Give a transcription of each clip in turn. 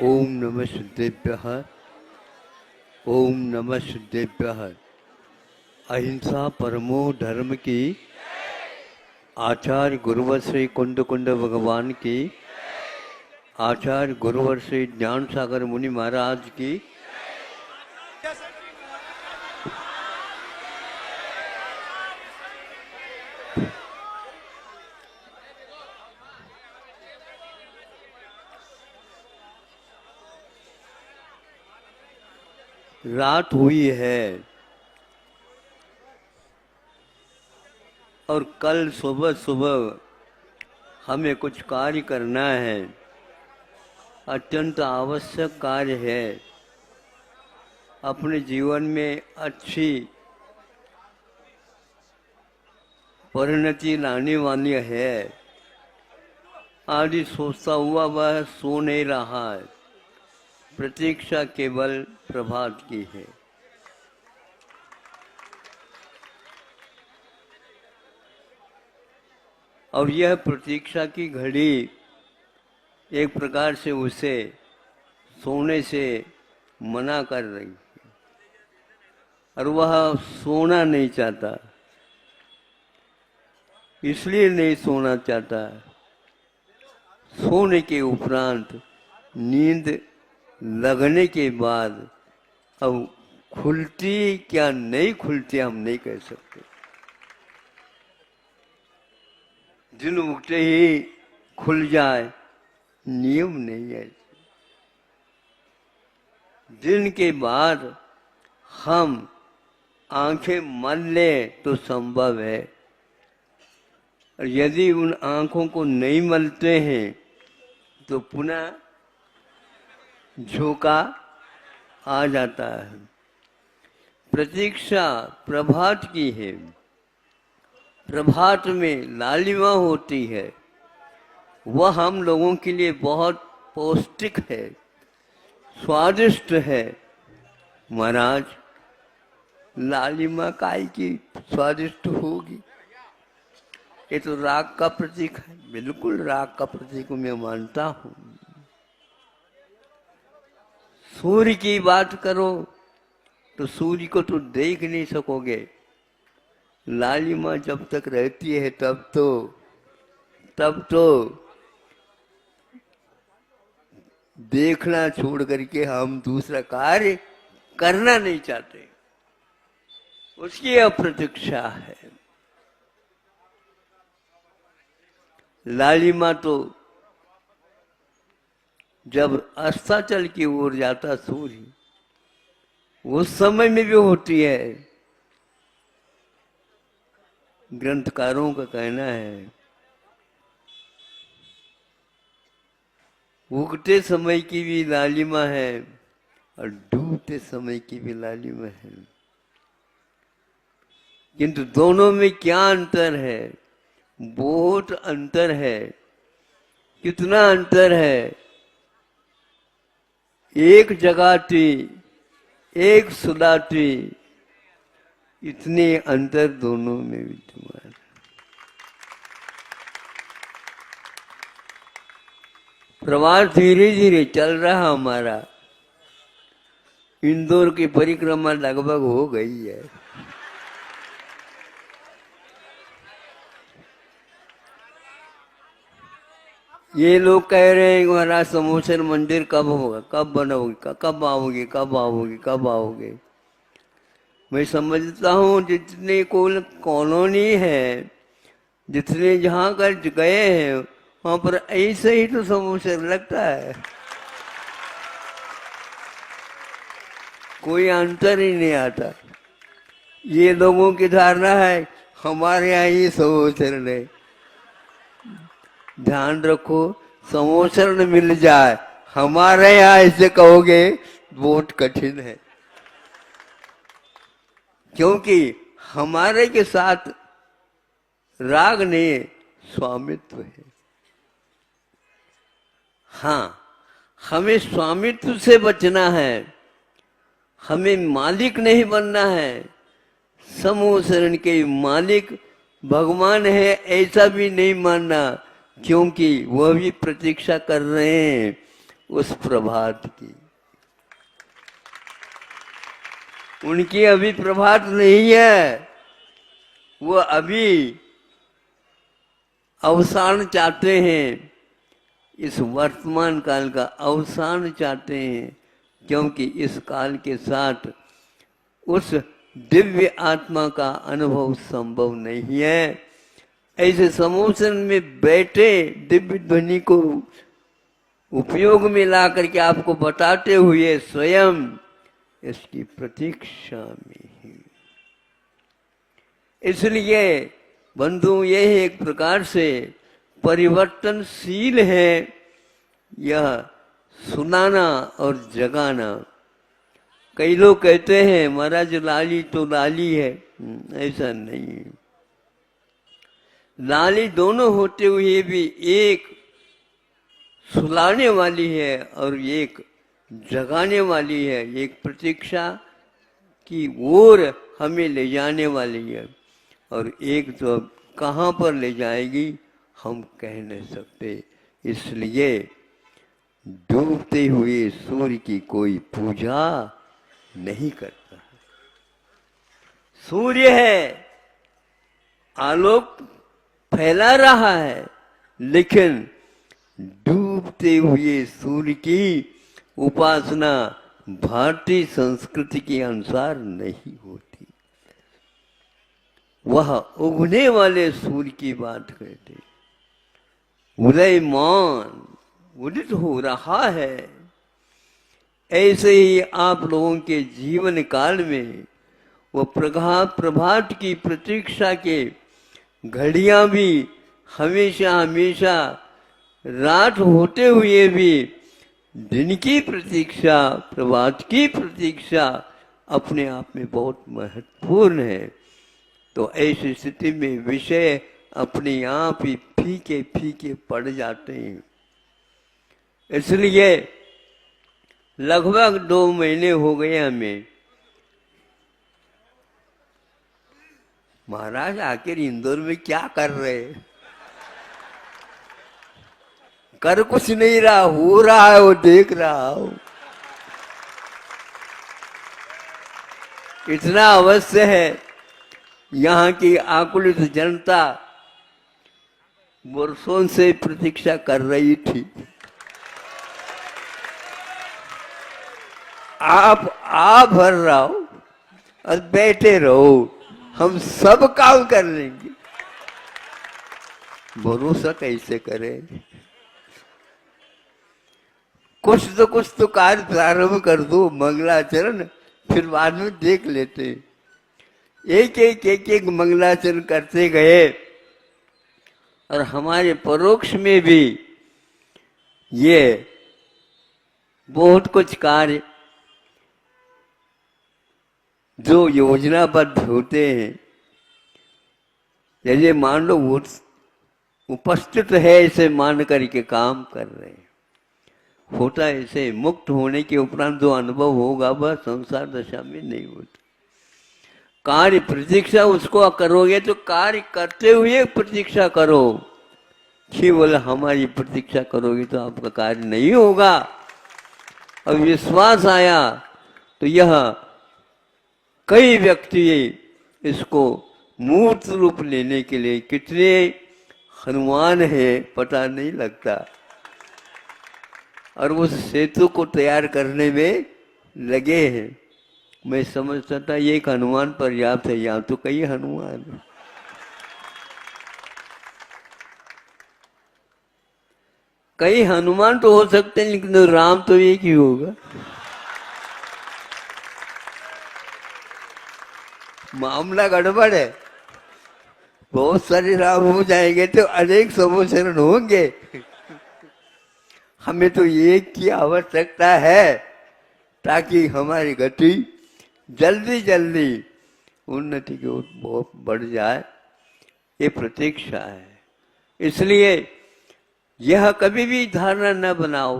ओम नमः सिद्धेभ्यः। ओम नमः सिद्धेभ्यः। अहिंसा परमो धर्म की, आचार्य गुरुवर श्री कुंड कुंड भगवान की, आचार्य गुरुवर श्री ज्ञान सागर मुनि महाराज की। रात हुई है और कल सुबह सुबह हमें कुछ कार्य करना है, अत्यंत आवश्यक कार्य है। अपने जीवन में अच्छी परिणति लाने वाली है। आदि सोचता हुआ वह सो नहीं रहा है, प्रतीक्षा केवल प्रभात की है। और यह प्रतीक्षा की घड़ी एक प्रकार से उसे सोने से मना कर रही है और वह सोना नहीं चाहता, इसलिए नहीं सोना चाहता। सोने के उपरांत नींद लगने के बाद अब खुलती क्या नहीं खुलती हम नहीं कह सकते। दिन उगते ही खुल जाए, नियम नहीं है। दिन के बाद हम आंखें मल ले तो संभव है, और यदि उन आंखों को नहीं मलते हैं तो पुनः झोंका आ जाता है। प्रतीक्षा प्रभात की है। प्रभात में लालिमा होती है, वह हम लोगों के लिए बहुत पौष्टिक है, स्वादिष्ट है। महाराज, लालिमा काय की स्वादिष्ट होगी? ये तो राग का प्रतीक है। बिल्कुल राग का प्रतीक मैं मानता हूं। सूर्य की बात करो तो सूर्य को तो देख नहीं सकोगे। लालिमा जब तक रहती है तब तो देखना छोड़ करके हम दूसरा कार्य करना नहीं चाहते, उसकी अप्रतीक्षा है। लालिमा तो जब अस्ताचल की ओर जाता सूर्य, उस समय में भी होती है। ग्रंथकारों का कहना है उगते समय की भी लालिमा है और डूबते समय की भी लालिमा है, किंतु दोनों में क्या अंतर है? बहुत अंतर है। कितना अंतर है? एक जगाती एक सुलाती, इतने अंतर दोनों में विद्यमान। प्रवास धीरे धीरे चल रहा हमारा। इंदौर की परिक्रमा लगभग हो गई है। ये लोग कह रहे हैं महाराज समोसर मंदिर कब होगा, कब बनोगे, कब आओगे, कब आओगे, कब आओगे। मैं समझता हूँ जितने कॉलोनी है, जितने जहाँ कर गए हैं वहां पर ऐसे ही तो समोसर लगता है, कोई अंतर ही नहीं आता। ये लोगों की धारणा है हमारे यहाँ ही समोसर नहीं। ध्यान रखो, समोसर न मिल जाए हमारे यहाँ ऐसे कहोगे बहुत कठिन है, क्योंकि हमारे के साथ राग नहीं, स्वामित्व है। हाँ, हमें स्वामित्व से बचना है, हमें मालिक नहीं बनना है। समूह शरण के मालिक भगवान है ऐसा भी नहीं मानना। क्योंकि वह भी प्रतीक्षा कर रहे हैं उस प्रभात की। उनकी अभी प्रभात नहीं है, वो अभी अवसान चाहते हैं, इस वर्तमान काल का अवसान चाहते हैं, क्योंकि इस काल के साथ उस दिव्य आत्मा का अनुभव संभव नहीं है। ऐसे समोसन में बैठे दिव्य ध्वनि को उपयोग में ला करके आपको बताते हुए स्वयं इसकी प्रतीक्षा में ही। इसलिए बंधु, यह एक प्रकार से परिवर्तनशील है, यह सुनाना और जगाना। कई लोग कहते हैं महाराज लाली तो लाली है, ऐसा नहीं। लाली दोनों होते हुए भी एक सुलाने वाली है और एक जगाने वाली है, एक प्रतीक्षा की ओर हमें ले जाने वाली है, और एक तो कहाँ पर ले जाएगी हम कह नहीं सकते। इसलिए डूबते हुए सूर्य की कोई पूजा नहीं करता। सूर्य है, आलोक फैला रहा है, लेकिन डूबते हुए सूर्य की उपासना भारतीय संस्कृति के अनुसार नहीं होती। वह उगने वाले सूर्य की बात करते। उदयमान उदित हो रहा है। ऐसे ही आप लोगों के जीवन काल में वो प्रभात की प्रतीक्षा के घड़ियां भी हमेशा हमेशा रात होते हुए भी दिन की प्रतीक्षा, प्रभात की प्रतीक्षा अपने आप में बहुत महत्वपूर्ण है। तो ऐसी स्थिति में विषय अपने आप ही फीके फीके पड़ जाते हैं। इसलिए लगभग 2 महीने हो गए हमें। महाराज आखिर इंदौर में क्या कर रहे हैं? कर कुछ नहीं रहा, हो रहा है वो देख रहा हूं। इतना अवश्य है, यहाँ की आकुलित जनता वर्षों से प्रतीक्षा कर रही थी। आप भर रहो और बैठे रहो, हम सब काम कर लेंगे। भरोसा कैसे करें? कुछ तो कार्य प्रारंभ कर दो, मंगलाचरण, फिर बाद में देख लेते। एक मंगलाचरण करते गए, और हमारे परोक्ष में भी ये बहुत कुछ कार्य जो योजनाबद्ध होते हैं, जैसे मान लो वो उपस्थित है ऐसे मान करके काम कर रहे हैं, होता ऐसे मुक्त होने के उपरांत जो अनुभव होगा वह संसार दशा में नहीं होता। कार्य प्रतीक्षा उसको करोगे तो कार्य करते हुए प्रतीक्षा करो। केवल हमारी प्रतीक्षा करोगे तो आपका कार्य नहीं होगा। अब विश्वास आया तो यह कई व्यक्ति इसको मूर्त रूप लेने के लिए कितने हनुमान है पता नहीं लगता, और उस सेतु को तैयार करने में लगे हैं। मैं समझता था ये एक हनुमान पर्याप्त है, यहाँ तो कई हनुमान। कई हनुमान तो हो सकते हैं, लेकिन राम तो एक ही होगा। मामला गड़बड़ है। बहुत सारे राम हो जाएंगे तो अनेक समोचरण होंगे। हमें तो एक की आवश्यकता है ताकि हमारी गति जल्दी जल्दी उन्नति की ओर बहुत बढ़ जाए। ये प्रतीक्षा है। इसलिए यह कभी भी धारणा न बनाओ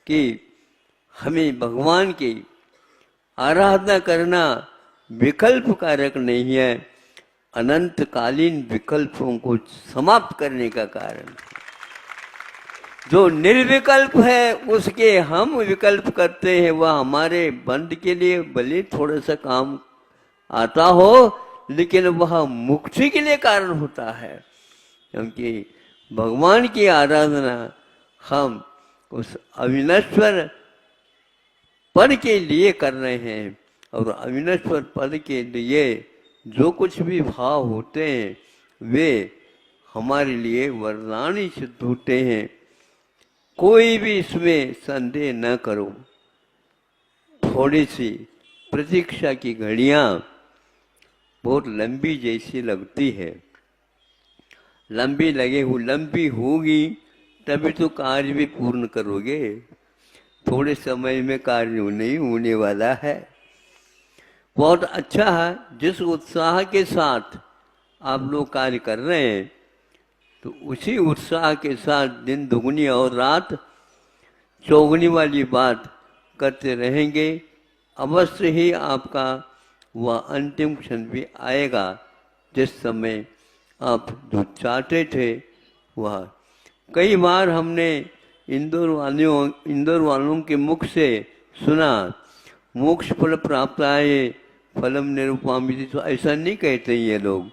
कि हमें भगवान की आराधना करना विकल्प कारक नहीं है, अनंतकालीन विकल्पों को समाप्त करने का कारण है। जो निर्विकल्प है उसके हम विकल्प करते हैं, वह हमारे बंद के लिए भले थोड़ा सा काम आता हो, लेकिन वह मुक्ति के लिए कारण होता है। क्योंकि भगवान की आराधना हम उस अविनश्वर पद के लिए कर रहे हैं, और अविनश्वर पद के लिए जो कुछ भी भाव होते हैं वे हमारे लिए वरदान ही सिद्ध होते हैं। कोई भी इसमें संदेह न करो। थोड़ी सी प्रतीक्षा की घड़ियां बहुत लंबी जैसी लगती है, लंबी होगी तभी तो कार्य भी पूर्ण करोगे। थोड़े समय में कार्य नहीं होने वाला है। बहुत अच्छा है, जिस उत्साह के साथ आप लोग कार्य कर रहे हैं, तो उसी उत्साह के साथ दिन दुगनी और रात चौगुनी वाली बात करते रहेंगे। अवश्य ही आपका वह अंतिम क्षण भी आएगा जिस समय आप जो चाहते थे वह। कई बार हमने इंदौर वालों के मुख से सुना, मोक्ष फल प्राप्त आए फलम निरुपामिति। तो ऐसा नहीं कहते ये लोग,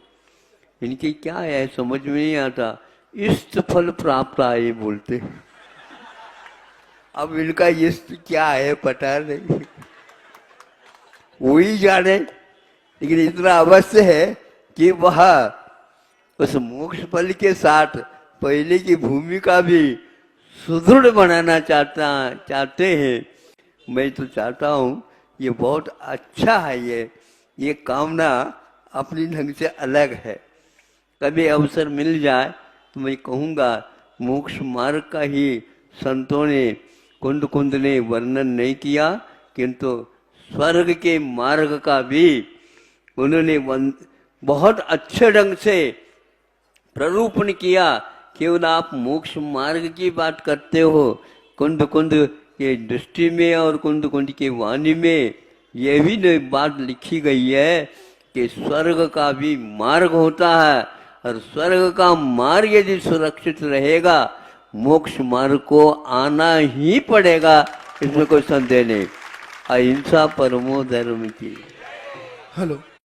इनकी क्या है समझ में नहीं आता, इष्ट फल प्राप्त आए बोलते। अब इनका इष्ट क्या है पता नहीं, वही जाने। लेकिन इतना अवश्य है कि वह उस मोक्ष फल के साथ पहले की भूमिका भी सुदृढ़ बनाना चाहते हैं। मैं तो चाहता हूँ, ये बहुत अच्छा है। ये कामना अपनी ढंग से अलग है। कभी अवसर मिल जाए तो मैं कहूँगा, मोक्ष मार्ग का ही संतों ने कुंद ने वर्णन नहीं किया, किंतु स्वर्ग के मार्ग का भी उन्होंने बहुत अच्छे ढंग से प्ररूपण किया। केवल आप मोक्ष मार्ग की बात करते हो, कुंद के दृष्टि में और कुंद के वाणी में यह भी बात लिखी गई है कि स्वर्ग का भी मार्ग होता है, और स्वर्ग का मार्ग यदि सुरक्षित रहेगा, मोक्ष मार्ग को आना ही पड़ेगा, इसमें कोई संदेह नहीं। अहिंसा परमो धर्म की। हेलो।